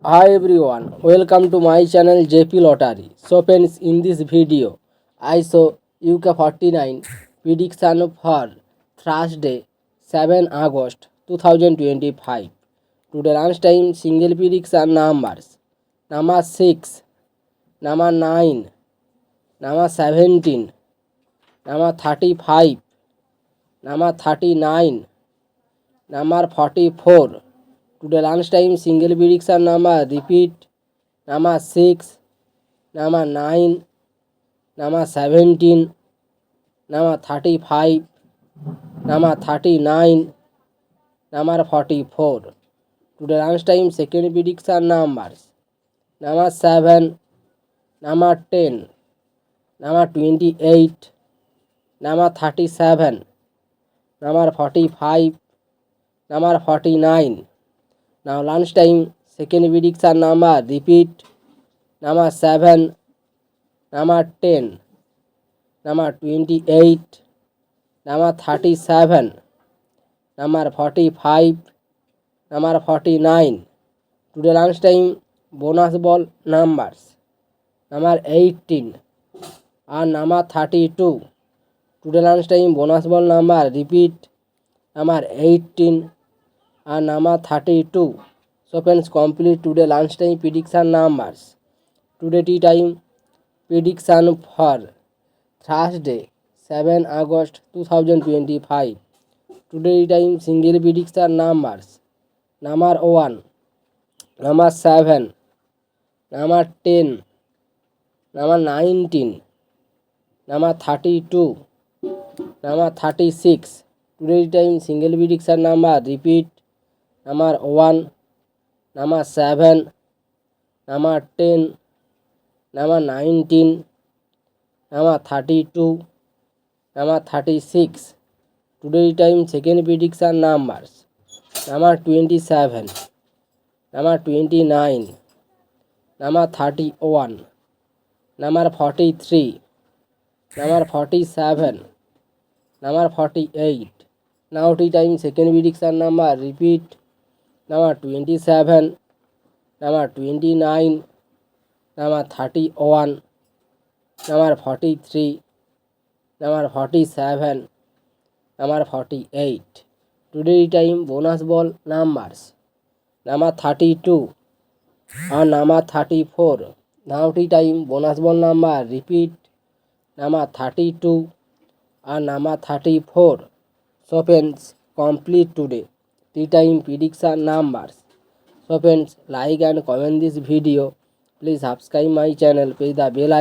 Hi everyone, welcome to my channel JP Lottery. So friends, in this video, I show UK 49 prediction for Thursday 7 August 2025. Today lunchtime single prediction numbers. Number 6, number 9, number 17, number 35, number 39, number 44. Today lunchtime single prediction number repeat. Number 6, number 9, number 17, number 35, number 39, number 44. Today lunchtime second prediction numbers. Number 7, number 10, number 28, number 37, number 45, number 49. Now lunchtime second prediction number repeat. Number 7, number 10, number 28, number 37, number 45, number 49. Today lunchtime bonus ball numbers. Number 18 and number 32. Today lunchtime bonus ball number repeat. Number 18 and number 32. So friends, complete today lunchtime prediction numbers. Today tea time prediction for Thursday 7 August 2025. Today time single prediction numbers. Number 1, number 7, number 10, number 19, number 32, number 36. Today time single prediction number repeat. Number 1, number 7, number 10, number 19, number 32, number 36. Today time second prediction numbers. Number 27, number 29, number 31, number 43, number 47, number 48. Now tea time second prediction number repeat. Number 27, number 29, number 31, number 43, number 47, number 48. Today time bonus ball numbers. Number 32 and number 34. Now tea time bonus ball number repeat. Number 32 and number 34. So friends, complete today tea time prediction numbers. So friends, like and comment this video. Please subscribe my channel. Press the bell icon.